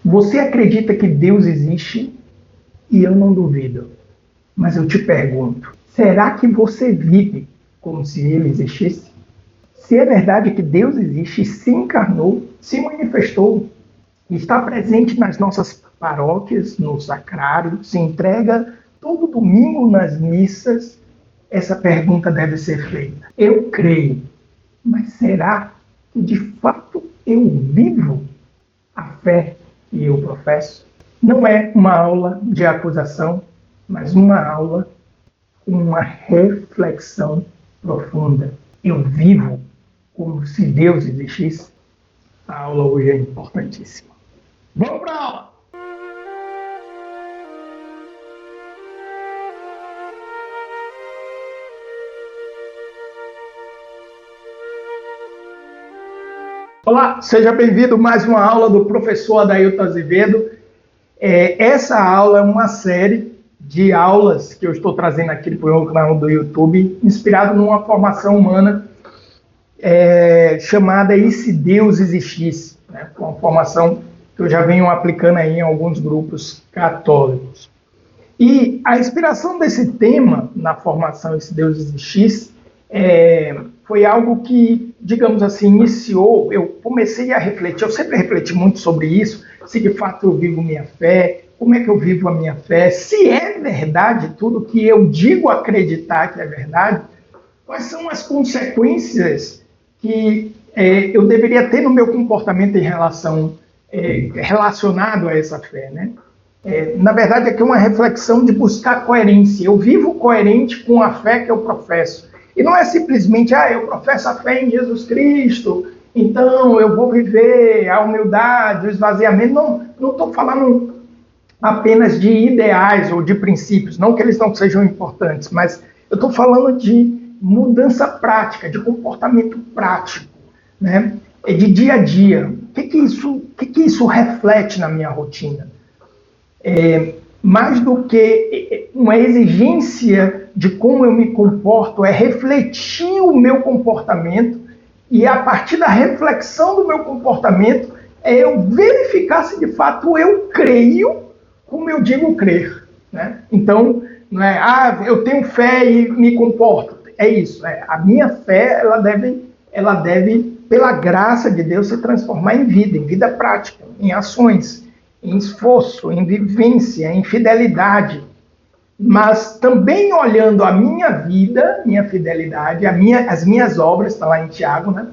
Você acredita que Deus existe? E eu não duvido. Mas eu te pergunto, será que você vive como se ele existisse? Se é verdade que Deus existe, se encarnou, se manifestou, está presente nas nossas paróquias, no sacrário, se entrega todo domingo nas missas, essa pergunta deve ser feita. Eu creio, mas será que de fato eu vivo a fé que eu professo? Não é uma aula de acusação, mas uma aula com uma reflexão profunda. Eu vivo como se Deus existisse? A aula hoje é importantíssima. Vamos para a aula! Olá, seja bem-vindo a mais uma aula do professor Adailton Azevedo. Essa aula é uma série de aulas que eu estou trazendo aqui para o meu canal do YouTube, inspirado numa formação humana chamada E se Deus existisse? Uma formação que eu já venho aplicando aí em alguns grupos católicos. E a inspiração desse tema na formação E se Deus existisse foi algo que, digamos assim, iniciou, eu comecei a refletir, eu sempre refleti muito sobre isso, se de fato eu vivo minha fé, como é que eu vivo a minha fé, se é verdade tudo que eu digo acreditar que é verdade, quais são as consequências que eu deveria ter no meu comportamento em relação, relacionado a essa fé, né? Na verdade, aqui é uma reflexão de buscar coerência. Eu vivo coerente com a fé que eu professo. E não é simplesmente, eu professo a fé em Jesus Cristo, então eu vou viver a humildade, o esvaziamento. Não estou falando apenas de ideais ou de princípios, não que eles não sejam importantes, mas eu estou falando de mudança prática, de comportamento prático, né? De dia a dia. O que isso reflete na minha rotina? Mais do que uma exigência de como eu me comporto, é refletir o meu comportamento e a partir da reflexão do meu comportamento eu verificar se de fato eu creio como eu digo crer, né? Então, não é, eu tenho fé e me comporto. É isso, a minha fé ela deve, pela graça de Deus, se transformar em vida prática, em ações, em esforço, em vivência, em fidelidade. Mas também olhando a minha vida, minha fidelidade, as minhas obras, está lá em Tiago, né?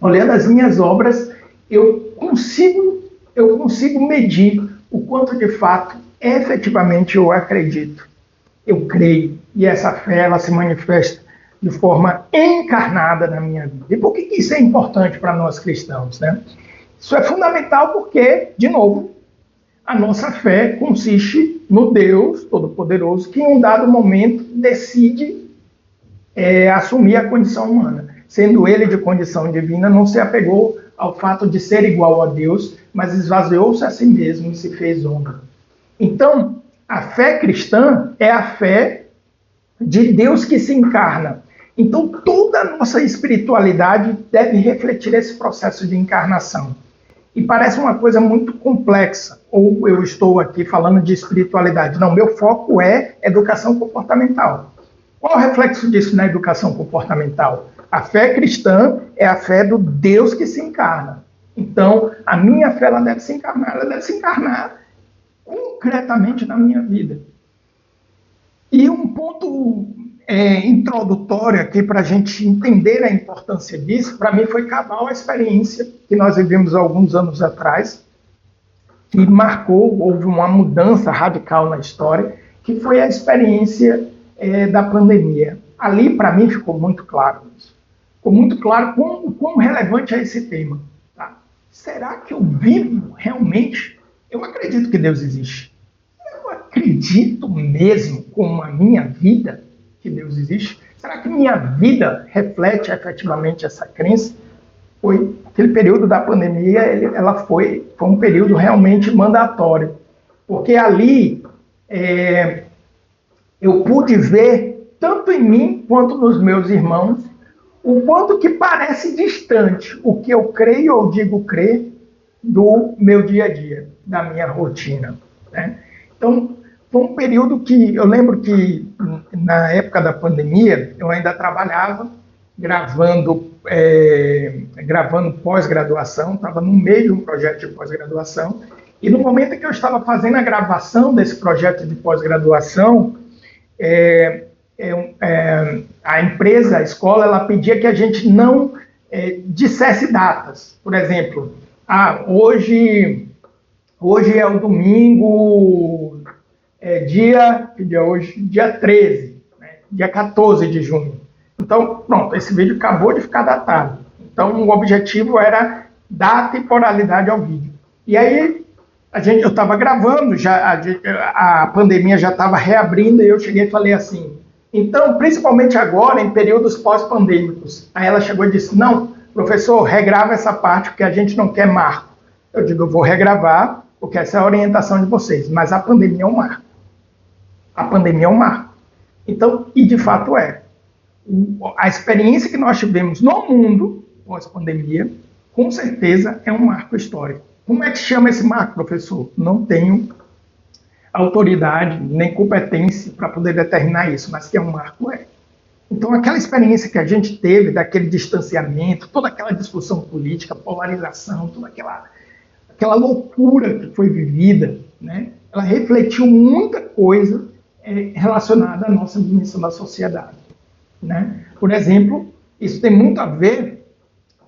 Olhando as minhas obras, eu consigo medir o quanto de fato, efetivamente, eu acredito. Eu creio. E essa fé, ela se manifesta de forma encarnada na minha vida. E por que isso é importante para nós cristãos, né? Isso é fundamental porque, de novo, a nossa fé consiste no Deus Todo-Poderoso que, em um dado momento, decide assumir a condição humana. Sendo ele de condição divina, não se apegou ao fato de ser igual a Deus, mas esvaziou-se a si mesmo e se fez homem. Então, a fé cristã é a fé de Deus que se encarna. Então, toda a nossa espiritualidade deve refletir esse processo de encarnação. E parece uma coisa muito complexa, ou eu estou aqui falando de espiritualidade. Não, meu foco é educação comportamental. Qual é o reflexo disso na educação comportamental? A fé cristã é a fé do Deus que se encarna. Então, a minha fé ela deve se encarnar concretamente na minha vida. E um ponto introdutório aqui para a gente entender a importância disso, para mim foi cabal a experiência que nós vivemos alguns anos atrás, que houve uma mudança radical na história, que foi a experiência da pandemia. Ali, para mim, ficou muito claro isso. Ficou muito claro quão relevante é esse tema. Tá? Será que eu vivo realmente? Eu acredito que Deus existe. Eu acredito mesmo com a minha vida que Deus existe? Será que minha vida reflete efetivamente essa crença? Foi aquele período da pandemia, foi um período realmente mandatório, porque ali eu pude ver, tanto em mim quanto nos meus irmãos, o quanto que parece distante o que eu creio ou digo crer do meu dia a dia. da minha rotina, né? Então, foi um período que eu lembro que, na época da pandemia, eu ainda trabalhava gravando pós-graduação, estava no meio de um projeto de pós-graduação, e no momento em que eu estava fazendo a gravação desse projeto de pós-graduação, a empresa, a escola, ela pedia que a gente não dissesse datas. Por exemplo, hoje é o domingo, dia 13, né? Dia 14 de junho. Então, pronto, esse vídeo acabou de ficar datado. Então, o objetivo era dar temporalidade ao vídeo. E aí, eu estava gravando, a pandemia já estava reabrindo, e eu cheguei e falei assim, então, principalmente agora, em períodos pós-pandêmicos. Aí ela chegou e disse, não, professor, regrava essa parte, porque a gente não quer marco. Eu digo, eu vou regravar, porque essa é a orientação de vocês, mas a pandemia é um marco. A pandemia é um marco. Então, e de fato é. A experiência que nós tivemos no mundo pós-pandemia, com certeza é um marco histórico. Como é que chama esse marco, professor? Não tenho autoridade nem competência para poder determinar isso, mas que é um marco, é. Então, aquela experiência que a gente teve, daquele distanciamento, toda aquela discussão política, polarização, toda aquela loucura que foi vivida, né? Ela refletiu muita coisa relacionada à nossa dimensão da sociedade. Né? Por exemplo, isso tem muito a ver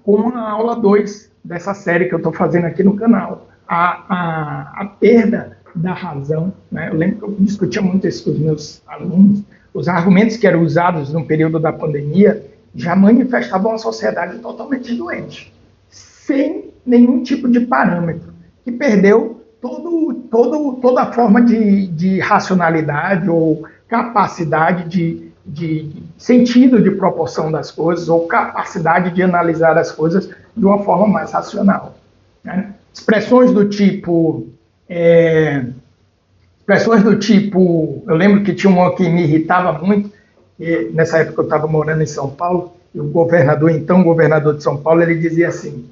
com a aula 2 dessa série que eu estou fazendo aqui no canal, a perda da razão. Né? Eu lembro que eu discutia muito isso com os meus alunos. Os argumentos que eram usados no período da pandemia já manifestavam uma sociedade totalmente doente, sem nenhum tipo de parâmetro, que perdeu toda a forma de racionalidade ou capacidade de sentido de proporção das coisas ou capacidade de analisar as coisas de uma forma mais racional. Né? Expressões do tipo, eu lembro que tinha uma que me irritava muito, que nessa época eu estava morando em São Paulo, e o governador de São Paulo, ele dizia assim,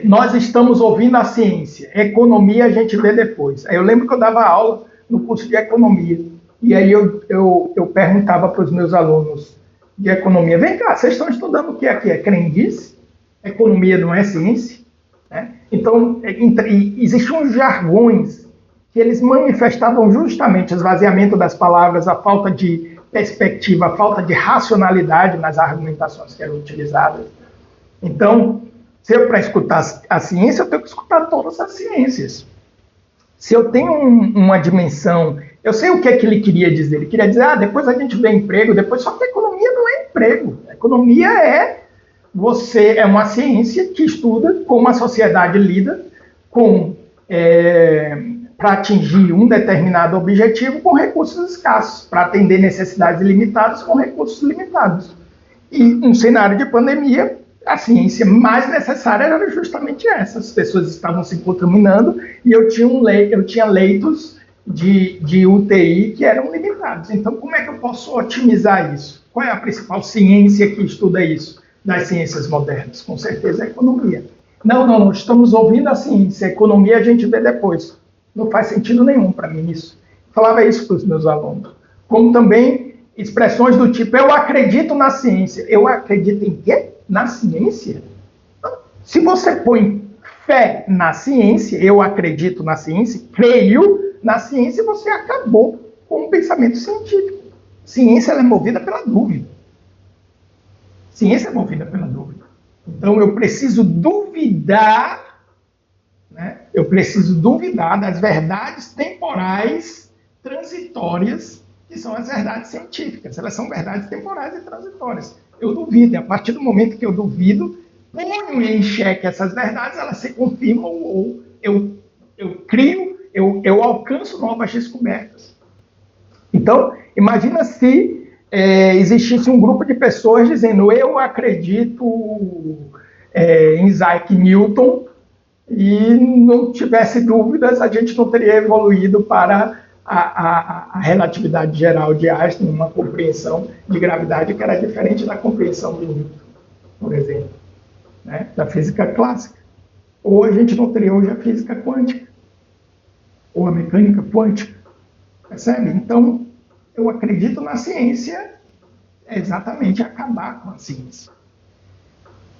nós estamos ouvindo a ciência, economia a gente vê depois. Aí eu lembro que eu dava aula no curso de economia, e aí eu perguntava para os meus alunos de economia, vem cá, vocês estão estudando o que aqui? É crendice? Economia não é ciência? Né? Então, existiam jargões que eles manifestavam justamente o esvaziamento das palavras, a falta de perspectiva, a falta de racionalidade nas argumentações que eram utilizadas. Então, se eu, para escutar a ciência, eu tenho que escutar todas as ciências. Se eu tenho uma dimensão, eu sei o que é que ele queria dizer. Ele queria dizer, depois a gente vê emprego, só que a economia não é emprego. A economia é uma ciência que estuda como a sociedade lida para atingir um determinado objetivo com recursos escassos, para atender necessidades ilimitadas com recursos limitados. E um cenário de pandemia, a ciência mais necessária era justamente essa. As pessoas estavam se contaminando e eu tinha leitos de UTI que eram limitados. Então, como é que eu posso otimizar isso? Qual é a principal ciência que estuda isso das ciências modernas? Com certeza a economia. Não, estamos ouvindo a ciência, a economia a gente vê depois. Não faz sentido nenhum para mim isso. Falava isso para os meus alunos. Como também expressões do tipo, eu acredito na ciência. Eu acredito em quê? Na ciência? Se você põe fé na ciência, eu acredito na ciência, creio na ciência, você acabou com o pensamento científico. Ciência ela é movida pela dúvida. Ciência é movida pela dúvida. Então eu preciso duvidar, né? Eu preciso duvidar das verdades temporais transitórias, que são as verdades científicas. Elas são verdades temporais e transitórias. Eu duvido, e a partir do momento que eu duvido, ponho em xeque essas verdades, elas se confirmam ou eu crio, eu alcanço novas descobertas. Então, imagina se existisse um grupo de pessoas dizendo, eu acredito em Isaac Newton, e não tivesse dúvidas, a gente não teria evoluído para a relatividade geral de Einstein, uma compreensão de gravidade que era diferente da compreensão de Newton, por exemplo, né, da física clássica. Ou a gente não teria hoje a física quântica. ou a mecânica quântica. Percebe? Então, eu acredito na ciência exatamente acabar com a ciência.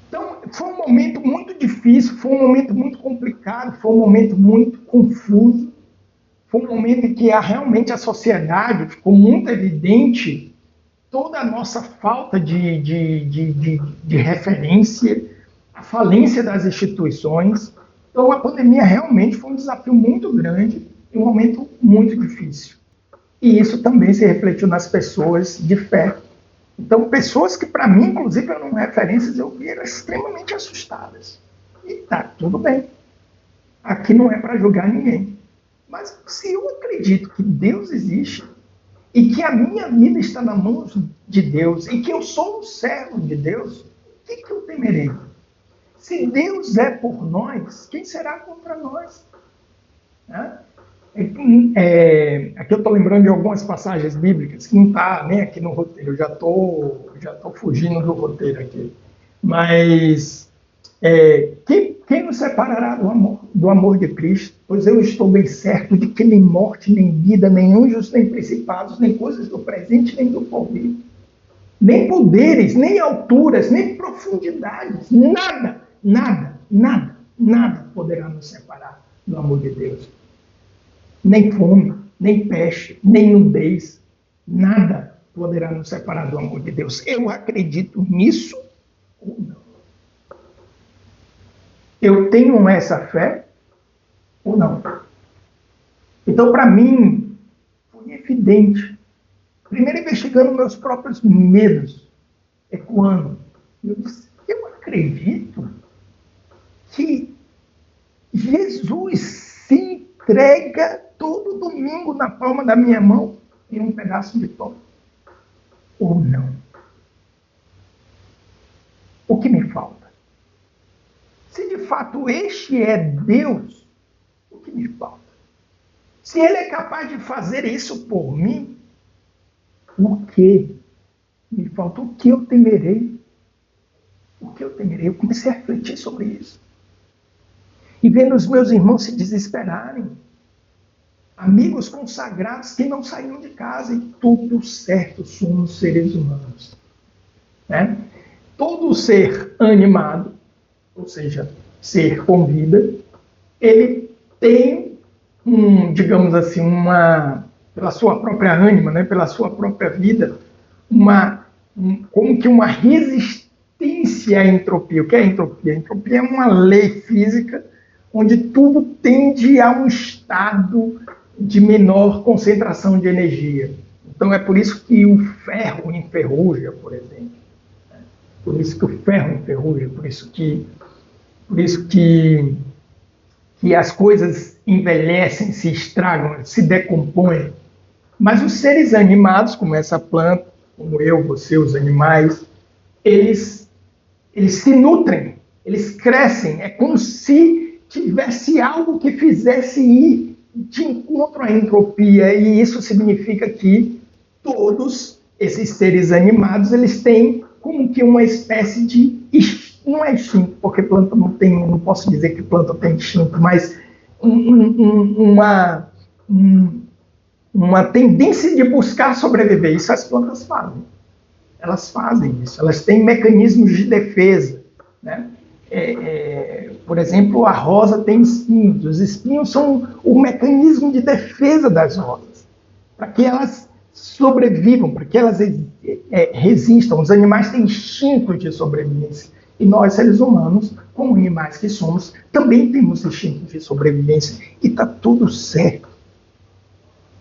Então, foi um momento muito difícil, foi um momento muito complicado, foi um momento muito confuso, foi um momento em que realmente a sociedade ficou muito evidente toda a nossa falta de referência, a falência das instituições. Então, a pandemia realmente foi um desafio muito grande e um momento muito difícil. E isso também se refletiu nas pessoas de fé. Então, pessoas que, para mim, inclusive, eram referências, eu vi, eram extremamente assustadas. E tá, tudo bem. Aqui não é para julgar ninguém. Mas se eu acredito que Deus existe, e que a minha vida está na mão de Deus, e que eu sou um servo de Deus, o que eu temerei? Se Deus é por nós, quem será contra nós? Aqui eu estou lembrando de algumas passagens bíblicas, que não está nem aqui no roteiro, eu já estou fugindo do roteiro aqui. Mas quem nos separará do amor de Cristo? Pois eu estou bem certo de que nem morte, nem vida, nem anjos, nem principados, nem coisas do presente, nem do porvir, nem poderes, nem alturas, nem profundidades, nada poderá nos separar do amor de Deus. Nem fome, nem peste, nem nudez, nada poderá nos separar do amor de Deus. Eu acredito nisso ou não? Eu tenho essa fé ou não? Então, para mim, foi evidente. Primeiro, investigando meus próprios medos, ecoando. Eu disse, eu acredito que Jesus se entrega todo domingo na palma da minha mão em um pedaço de pão. Ou não? O que me falta? Se de fato este é Deus, o que me falta? Se Ele é capaz de fazer isso por mim, o que me falta? O que eu temerei? O que eu temerei? Eu comecei a refletir sobre isso. E vendo os meus irmãos se desesperarem, amigos consagrados que não saíam de casa, e tudo certo, somos seres humanos. Né? Todo ser animado, ou seja, ser com vida, ele tem, digamos assim, pela sua própria ânima, né, pela sua própria vida, como que uma resistência à entropia. O que é entropia? A entropia é uma lei física onde tudo tende a um estado de menor concentração de energia. Então é por isso que o ferro enferruja, por exemplo. Por isso que o ferro enferruja, por isso que as coisas envelhecem, se estragam, se decompõem. Mas os seres animados, como essa planta, como eu, você, os animais, eles se nutrem, eles crescem. É como se tivesse algo que fizesse ir de encontro à entropia. E isso significa que todos esses seres animados, eles têm como que uma espécie de... Não é instinto, porque planta não tem... Não posso dizer que planta tem instinto, mas uma tendência de buscar sobreviver. Isso as plantas fazem. Elas fazem isso. Elas têm mecanismos de defesa. Né? Por exemplo, a rosa tem espinhos. Os espinhos são o mecanismo de defesa das rosas. Para que elas sobrevivam, para que elas resistam. Os animais têm instinto de sobrevivência. E nós, seres humanos, como animais que somos, também temos instinto de sobrevivência. E está tudo certo.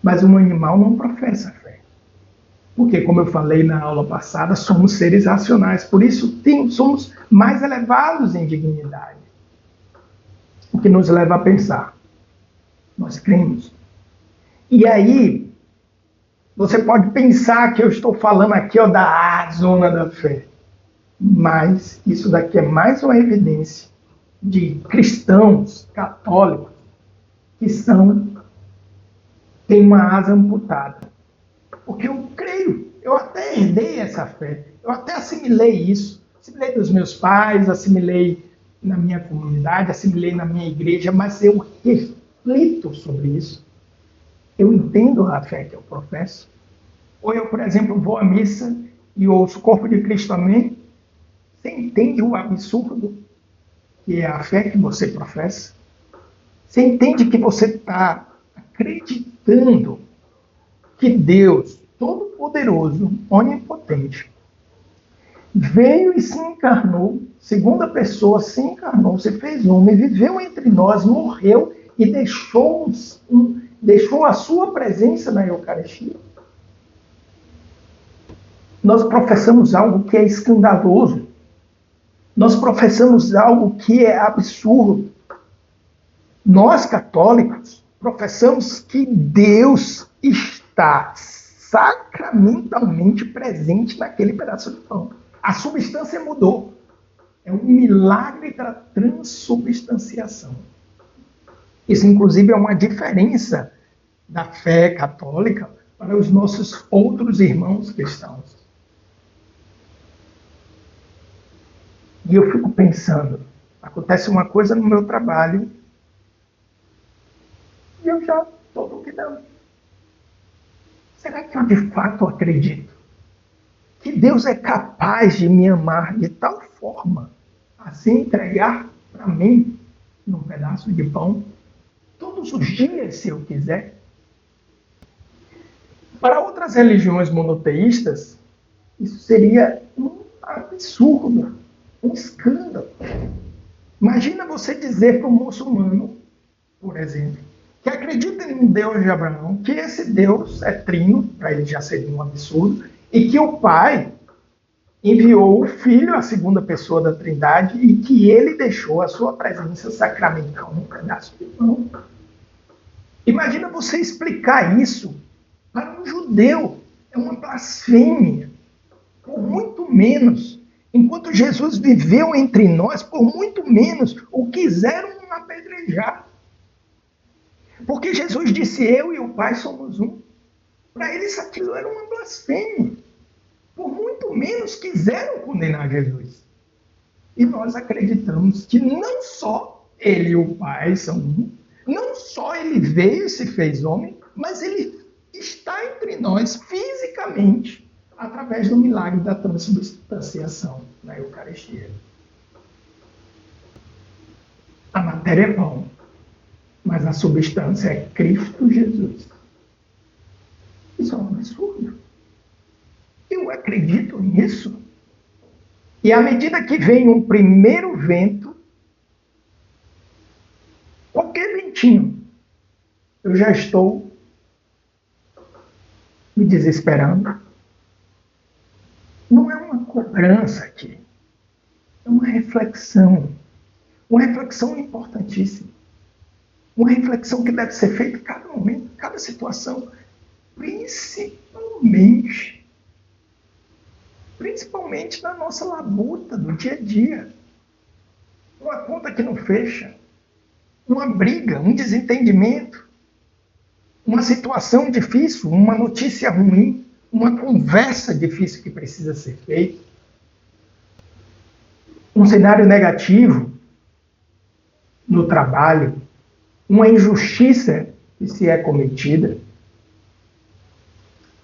Mas um animal não professa fé. Porque, como eu falei na aula passada, somos seres racionais. Por isso, somos mais elevados em dignidade. O que nos leva a pensar. Nós cremos. E aí, você pode pensar que eu estou falando aqui da zona da fé. Mas isso daqui é mais uma evidência de cristãos católicos que têm uma asa amputada. Porque eu creio, eu até herdei essa fé, eu até assimilei isso. Assimilei dos meus pais, assimilei na minha comunidade, assimilei na minha igreja, mas eu reflito sobre isso. Eu entendo a fé que eu professo? Ou eu, por exemplo, vou à missa e ouço o corpo de Cristo, amém? Você entende o absurdo que é a fé que você professa? Você entende que você está acreditando que Deus, Todo-Poderoso, Onipotente, veio e se encarnou, segunda pessoa se encarnou, se fez homem, viveu entre nós, morreu e deixou a sua presença na Eucaristia? Nós professamos algo que é escandaloso. Nós professamos algo que é absurdo. Nós, católicos, professamos que Deus está sacramentalmente presente naquele pedaço de pão. A substância mudou. É um milagre da transubstanciação. Isso, inclusive, é uma diferença da fé católica para os nossos outros irmãos cristãos. E eu fico pensando, acontece uma coisa no meu trabalho e eu já estou duvidando. Será que eu de fato acredito que Deus é capaz de me amar de tal forma a se entregar para mim num pedaço de pão todos os dias, se eu quiser? Para outras religiões monoteístas, isso seria um absurdo, um escândalo. Imagina você dizer para um muçulmano, por exemplo, que acredita em um Deus de Abraão, que esse Deus é trino, para ele já seria um absurdo, e que o Pai enviou o Filho, a segunda pessoa da Trindade, e que ele deixou a sua presença sacramental num pedaço de pão. Imagina você explicar isso para um judeu. É uma blasfêmia. Por muito menos, enquanto Jesus viveu entre nós, por muito menos o quiseram apedrejar. Porque Jesus disse, eu e o Pai somos um. Para eles aquilo era uma blasfêmia. Por muito menos quiseram condenar Jesus. E nós acreditamos que não só ele e o Pai são um, não só ele veio e se fez homem, mas ele está entre nós fisicamente através do milagre da transubstanciação na Eucaristia. A matéria é pão, mas a substância é Cristo Jesus. Isso é um absurdo. Eu acredito nisso. E à medida que vem um primeiro vento, qualquer ventinho, eu já estou me desesperando. Não é uma cobrança aqui, é uma reflexão. Uma reflexão importantíssima. Uma reflexão que deve ser feita em cada momento, em cada situação. Principalmente na nossa labuta do dia a dia. Uma conta que não fecha, uma briga, um desentendimento, uma situação difícil, uma notícia ruim, uma conversa difícil que precisa ser feita, um cenário negativo no trabalho, uma injustiça que se é cometida.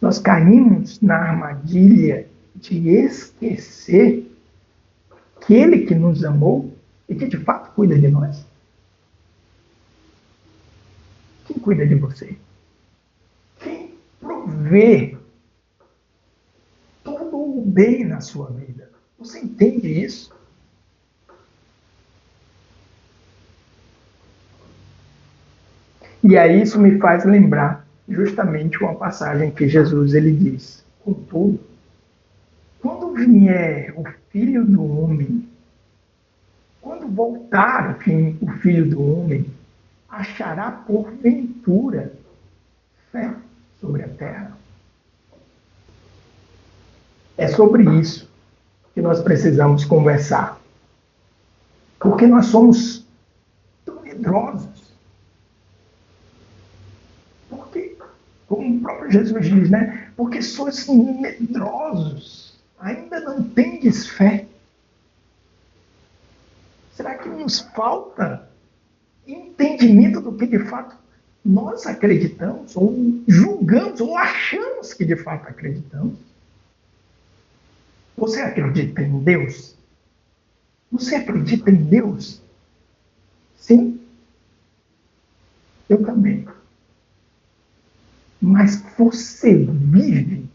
Nós caímos na armadilha de esquecer aquele que nos amou e que de fato cuida de nós. Quem cuida de você? Quem provê todo o bem na sua vida? Você entende isso? E aí isso me faz lembrar justamente uma passagem que Jesus ele diz: contudo, quando vier o Filho do Homem, quando voltar o Filho do Homem, achará porventura fé sobre a terra? É sobre isso que nós precisamos conversar. Porque nós somos tão medrosos. Porque, como o próprio Jesus diz, né? Porque sois medrosos, ainda não tendes fé. Será que nos falta entendimento do que de fato nós acreditamos, ou julgamos, ou achamos que de fato acreditamos. Você acredita em Deus? Você acredita em Deus? Sim, eu também. Mas você vive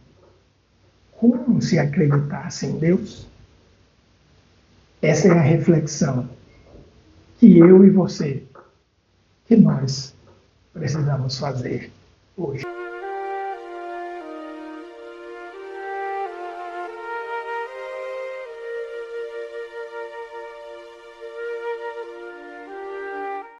como se acreditasse em Deus? Essa é a reflexão que eu e você, que nós precisamos fazer hoje.